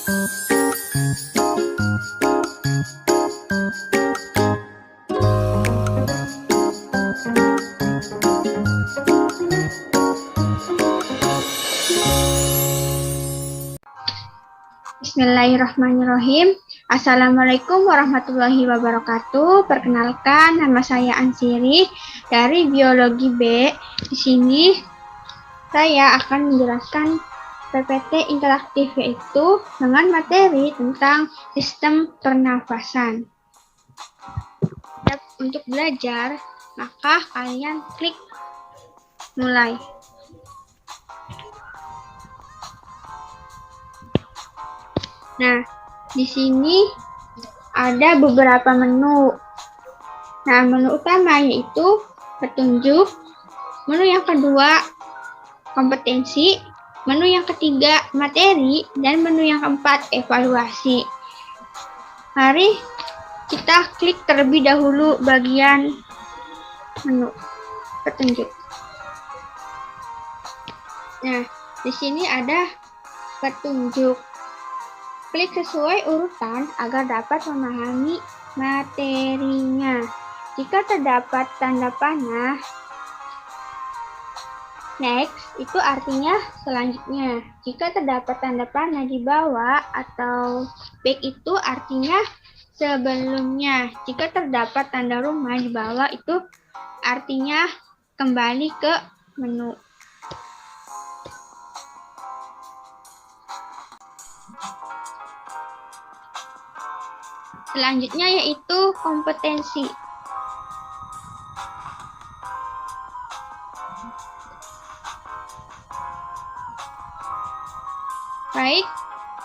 Bismillahirrahmanirrahim. Assalamualaikum warahmatullahi wabarakatuh. Perkenalkan, nama saya Ansiri dari Biologi B. Di sini saya akan menjelaskan PPT interaktif, yaitu dengan materi tentang sistem pernafasan. Untuk belajar, maka kalian klik mulai. Nah, di sini ada beberapa menu. Nah, menu utama yaitu petunjuk, menu yang kedua kompetensi, menu yang ketiga materi, dan menu yang keempat evaluasi. Mari kita klik terlebih dahulu bagian menu petunjuk. Nah, di sini ada petunjuk. Klik sesuai urutan agar dapat memahami materinya. Jika terdapat tanda panah, next itu artinya selanjutnya. Jika terdapat tanda panah di bawah atau back itu artinya sebelumnya. Jika terdapat tanda rumah di bawah itu artinya kembali ke menu. Selanjutnya yaitu kompetensi. Baik,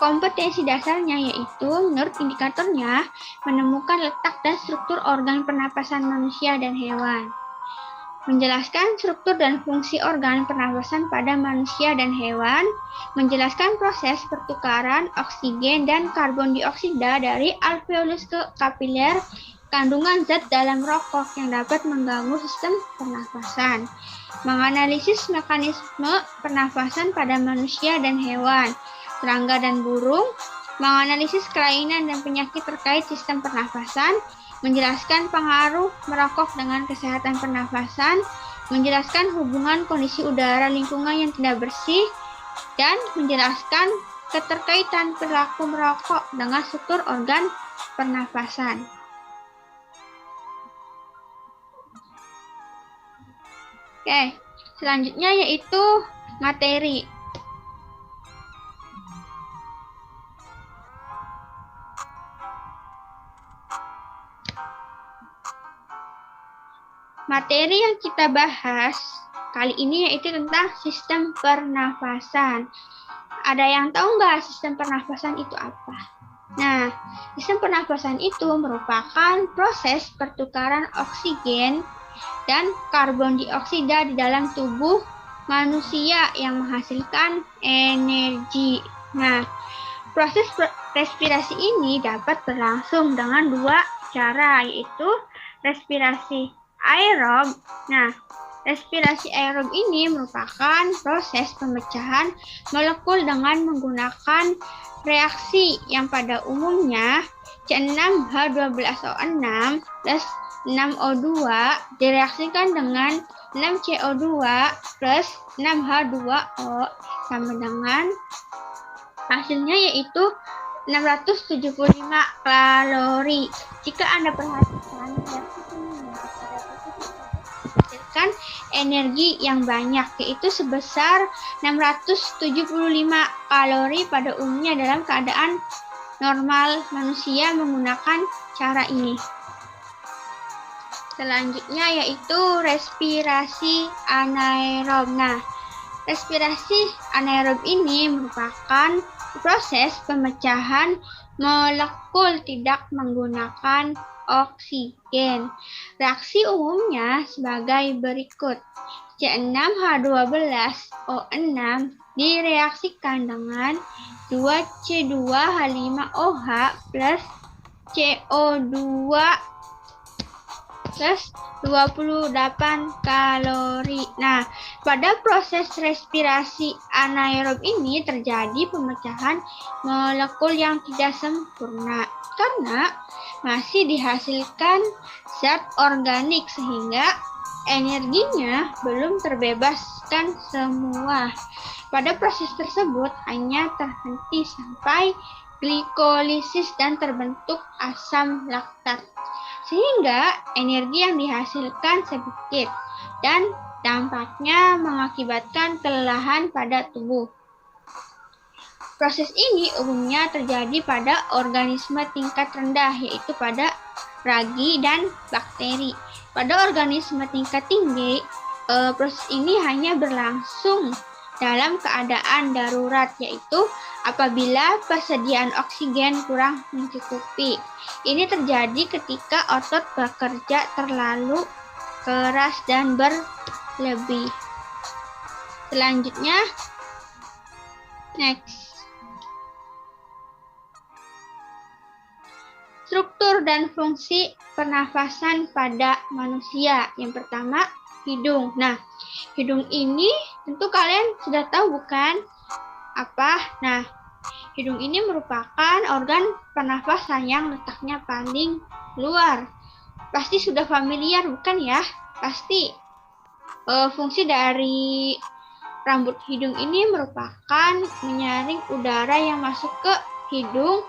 kompetensi dasarnya yaitu menurut indikatornya menemukan letak dan struktur organ pernapasan manusia dan hewan. Menjelaskan struktur dan fungsi organ pernapasan pada manusia dan hewan, menjelaskan proses pertukaran oksigen dan karbon dioksida dari alveolus ke kapiler, kandungan zat dalam rokok yang dapat mengganggu sistem pernapasan, menganalisis mekanisme pernapasan pada manusia dan hewan, serangga dan burung, menganalisis kelainan dan penyakit terkait sistem pernapasan, menjelaskan pengaruh merokok dengan kesehatan pernafasan, menjelaskan hubungan kondisi udara lingkungan yang tidak bersih, dan menjelaskan keterkaitan perilaku merokok dengan struktur organ pernafasan. Oke, selanjutnya yaitu materi. Materi yang kita bahas kali ini yaitu tentang sistem pernafasan. Ada yang tahu nggak sistem pernafasan itu apa? Nah, sistem pernafasan itu merupakan proses pertukaran oksigen dan karbon dioksida di dalam tubuh manusia yang menghasilkan energi. Nah, proses respirasi ini dapat berlangsung dengan dua cara, yaitu respirasi aerob. Nah, respirasi aerob ini merupakan proses pemecahan molekul dengan menggunakan reaksi yang pada umumnya C6H12O6 plus 6O2 direaksikan dengan 6CO2 plus 6H2O sama dengan hasilnya yaitu 675 kalori. Jika Anda perhatikan, menghasilkan energi yang banyak, yaitu sebesar 675 kalori pada umumnya dalam keadaan normal manusia menggunakan cara ini. Selanjutnya yaitu respirasi anaerob. Nah, respirasi anaerob ini merupakan proses pemecahan molekul tidak menggunakan oksigen. Reaksi umumnya sebagai berikut. C6H12O6 direaksikan dengan 2C2H5OH plus CO2 plus 28 kalori. Nah, pada proses respirasi anaerob ini terjadi pemecahan molekul yang tidak sempurna karena masih dihasilkan zat organik sehingga energinya belum terbebaskan semua. Pada proses tersebut hanya terhenti sampai glikolisis dan terbentuk asam laktat. Sehingga energi yang dihasilkan sedikit dan dampaknya mengakibatkan kelelahan pada tubuh. Proses ini umumnya terjadi pada organisme tingkat rendah, yaitu pada ragi dan bakteri. Pada organisme tingkat tinggi, proses ini hanya berlangsung dalam keadaan darurat, yaitu apabila persediaan oksigen kurang mencukupi. Ini terjadi ketika otot bekerja terlalu keras dan berlebih. Selanjutnya, next. Struktur dan fungsi pernafasan pada manusia. Yang pertama, hidung. Nah, hidung ini tentu kalian sudah tahu bukan? Apa? Nah, hidung ini merupakan organ pernafasan yang letaknya paling luar. Pasti sudah familiar bukan ya? Pasti. Fungsi dari rambut hidung ini merupakan menyaring udara yang masuk ke hidung,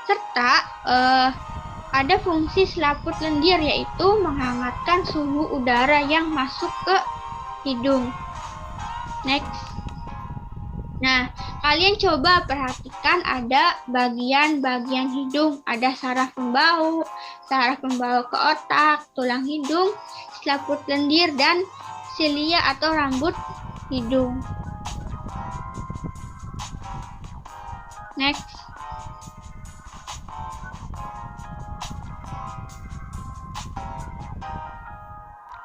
serta ada fungsi selaput lendir, yaitu menghangatkan suhu udara yang masuk ke hidung. Next. Nah, kalian coba perhatikan ada bagian-bagian hidung. Ada saraf pembau ke otak, tulang hidung, selaput lendir, dan silia atau rambut hidung. Next.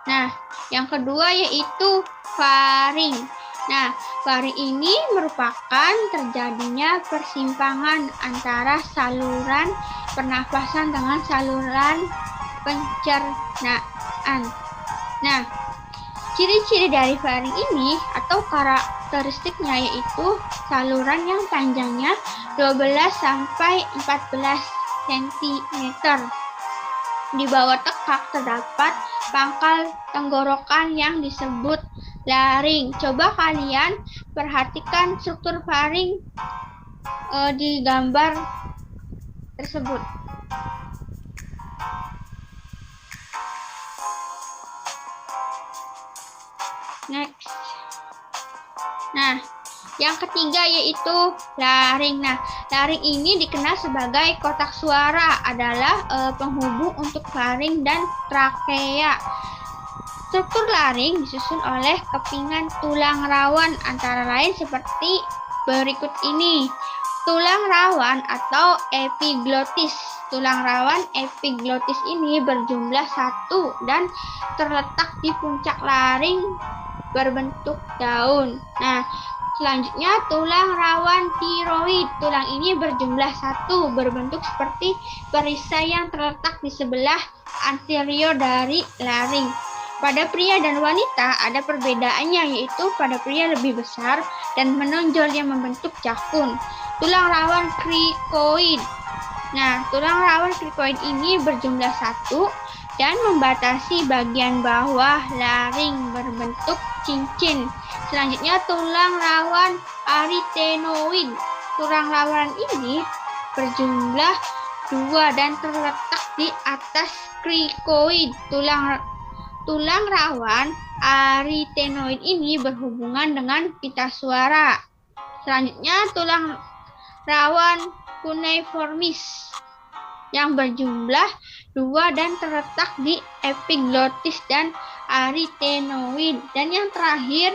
Nah, yang kedua yaitu faring. Nah, faring ini merupakan terjadinya persimpangan antara saluran pernafasan dengan saluran pencernaan. Nah, ciri-ciri dari faring ini atau karakteristiknya yaitu saluran yang panjangnya 12 sampai 14 cm. Di bawah tekak terdapat pangkal tenggorokan yang disebut laring. Coba kalian perhatikan struktur faring di gambar tersebut. Next. Nah, yang ketiga yaitu laring. Nah, laring ini dikenal sebagai kotak suara, adalah penghubung untuk faring dan trakea. Struktur laring disusun oleh kepingan tulang rawan antara lain seperti berikut ini. Tulang rawan atau epiglotis. Tulang rawan epiglotis ini berjumlah 1 dan terletak di puncak laring berbentuk daun. Nah, selanjutnya tulang rawan tiroid. Tulang ini berjumlah 1, berbentuk seperti perisai yang terletak di sebelah anterior dari laring. Pada pria dan wanita ada perbedaannya, yaitu pada pria lebih besar dan menonjol yang membentuk jakun. Tulang rawan krikoid. Nah, tulang rawan krikoid ini berjumlah 1 dan membatasi bagian bawah laring berbentuk cincin. Selanjutnya tulang rawan arytenoid. Tulang rawan ini berjumlah 2 dan terletak di atas krikoid. Tulang rawan arytenoid ini berhubungan dengan pita suara. Selanjutnya tulang rawan cuneiformis yang berjumlah 2 dan terletak di epiglotis dan arytenoid. Dan yang terakhir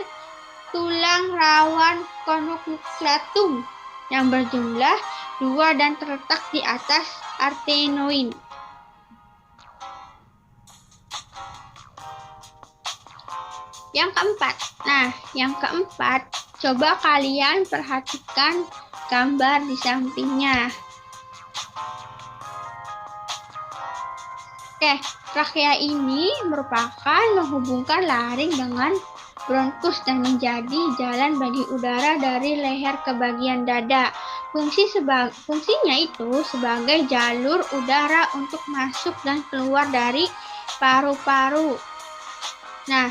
tulang rawan convolutum yang berjumlah 2 dan terletak di atas arytenoid. Yang keempat. Nah, yang keempat, coba kalian perhatikan gambar di sampingnya. Oke, trakea ini merupakan menghubungkan laring dengan bronkus dan menjadi jalan bagi udara dari leher ke bagian dada. Fungsinya itu sebagai jalur udara untuk masuk dan keluar dari paru-paru. Nah,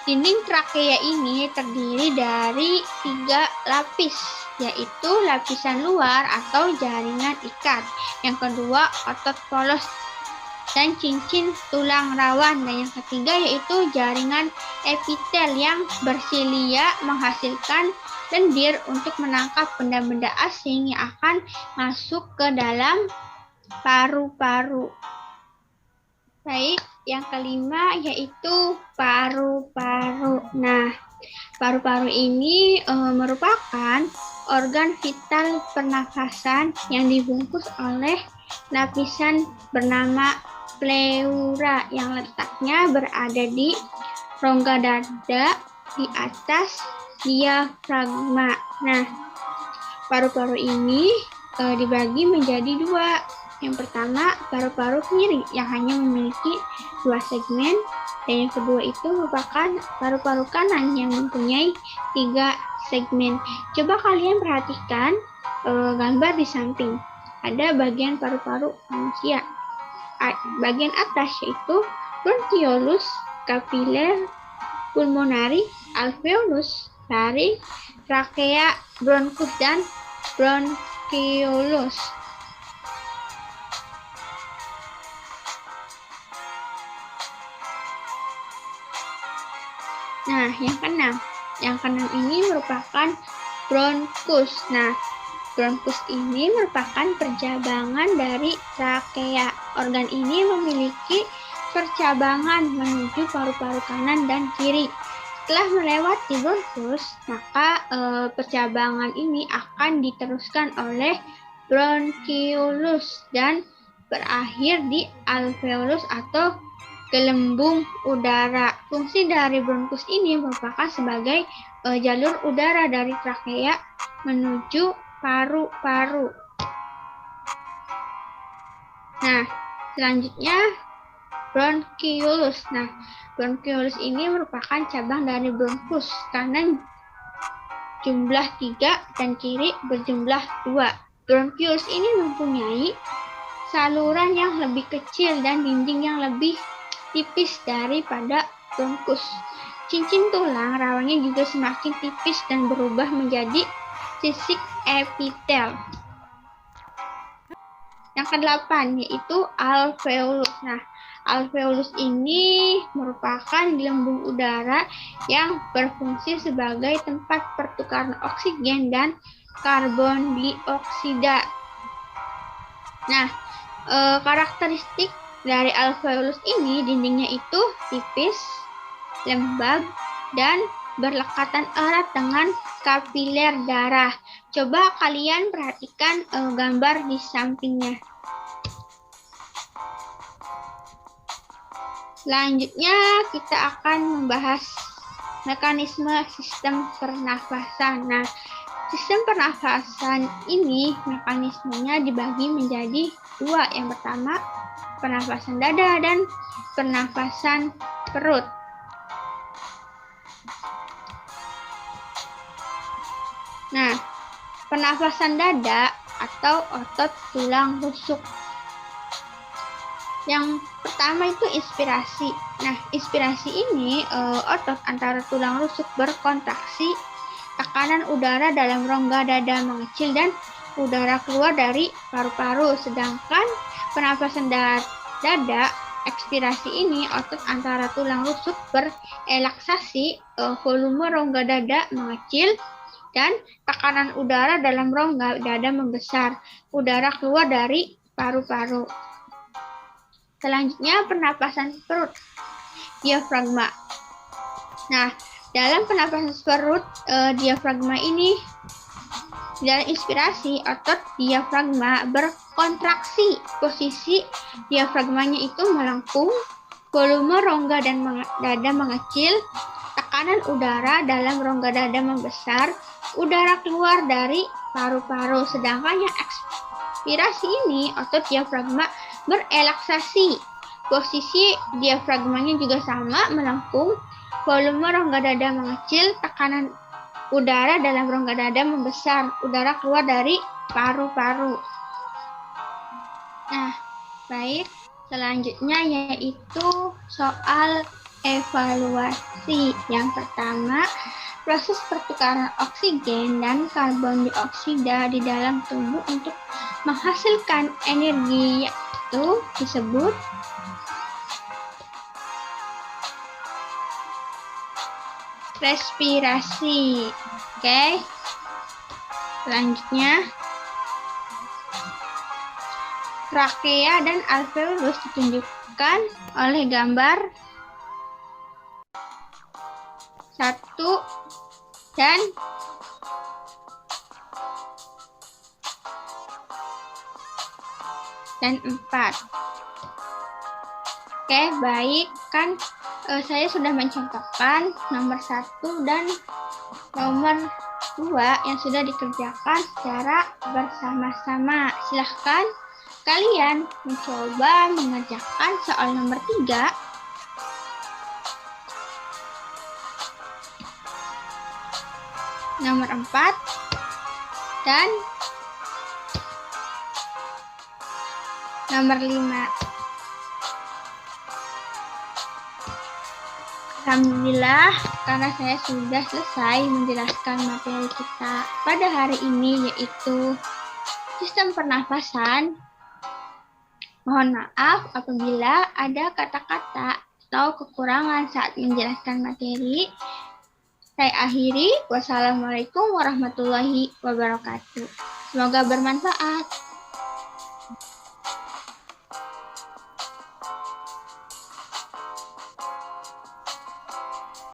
dinding trakea ini terdiri dari 3 lapis, yaitu lapisan luar atau jaringan ikat. Yang kedua, otot polos dan cincin tulang rawan, dan yang ketiga yaitu jaringan epitel yang bersilia menghasilkan lendir untuk menangkap benda-benda asing yang akan masuk ke dalam paru-paru. Baik, yang kelima yaitu paru-paru. Nah, paru-paru ini merupakan organ vital pernafasan yang dibungkus oleh lapisan bernama pleura yang letaknya berada di rongga dada di atas diafragma. Nah, paru-paru ini dibagi menjadi 2. Yang pertama, paru-paru kiri yang hanya memiliki 2 segmen, dan yang kedua itu merupakan paru-paru kanan yang mempunyai 3 segmen. Coba kalian perhatikan gambar di samping. Ada bagian paru-paru manusia. Bagian atas yaitu bronchiolus, kapiler, pulmonari, alveolus, laring, trakea, bronkus, dan bronchiolus. Nah, yang keenam ini merupakan bronkus. Nah, bronkus ini merupakan percabangan dari trakea. Organ ini memiliki percabangan menuju paru-paru kanan dan kiri. Setelah melewati bronkus, maka percabangan ini akan diteruskan oleh bronchiolus dan berakhir di alveolus atau gelembung udara. Fungsi dari bronkus ini merupakan sebagai jalur udara dari trakea menuju paru-paru. Nah, selanjutnya bronchiolus. Nah, bronchiolus ini merupakan cabang dari bronkus, kanan jumlah 3 dan kiri berjumlah 2. Bronchiolus ini mempunyai saluran yang lebih kecil dan dinding yang lebih tipis daripada bronkus. Cincin tulang rawannya juga semakin tipis dan berubah menjadi sisik epitel. Yang ke-8 yaitu alveolus. Nah, alveolus ini merupakan gelembung udara yang berfungsi sebagai tempat pertukaran oksigen dan karbon dioksida. Nah, karakteristik dari alveolus ini dindingnya itu tipis, lembab, dan berlekatan erat dengan kapiler darah. Coba kalian perhatikan gambar di sampingnya. Selanjutnya kita akan membahas mekanisme sistem pernafasan. Nah, sistem pernafasan ini mekanismenya dibagi menjadi 2. Yang pertama, pernafasan dada dan pernafasan perut. Nah, pernafasan dada atau otot tulang rusuk. Yang pertama itu inspirasi. Nah, inspirasi ini otot antara tulang rusuk berkontraksi, tekanan udara dalam rongga dada mengecil dan udara keluar dari paru-paru. Sedangkan pernafasan dada, ekspirasi ini otot antara tulang rusuk berelaksasi, volume rongga dada mengecil dan tekanan udara dalam rongga dada membesar. Udara keluar dari paru-paru. Selanjutnya pernapasan perut, diafragma. Nah, dalam pernapasan perut, diafragma ini dalam inspirasi otot diafragma berkontraksi. Posisi diafragmanya itu melengkung, volume rongga dan dada mengecil, tekanan udara dalam rongga dada membesar, udara keluar dari paru-paru. Sedangkan yang ekspirasi ini otot diafragma berelaksasi, Posisi diafragmanya juga sama, melengkung. Volume rongga dada mengecil, tekanan udara dalam rongga dada membesar. Udara keluar dari paru-paru. Nah, baik. Selanjutnya yaitu soal evaluasi. Yang pertama, proses pertukaran oksigen dan karbon dioksida di dalam tubuh untuk menghasilkan energi yaitu disebut respirasi. Oke. Selanjutnya, trakea dan alveolus ditunjukkan oleh gambar 1 dan 4. Oke, baik. Kan saya sudah mencontohkan nomor 1 dan nomor 2 yang sudah dikerjakan secara bersama-sama. Silahkan kalian mencoba mengerjakan soal nomor 3. Nomor 4 dan nomor 5. Alhamdulillah, karena saya sudah selesai menjelaskan materi kita pada hari ini, yaitu sistem pernafasan. Mohon maaf apabila ada kata-kata atau kekurangan saat menjelaskan materi. Saya akhiri. Wassalamualaikum warahmatullahi wabarakatuh. Semoga bermanfaat.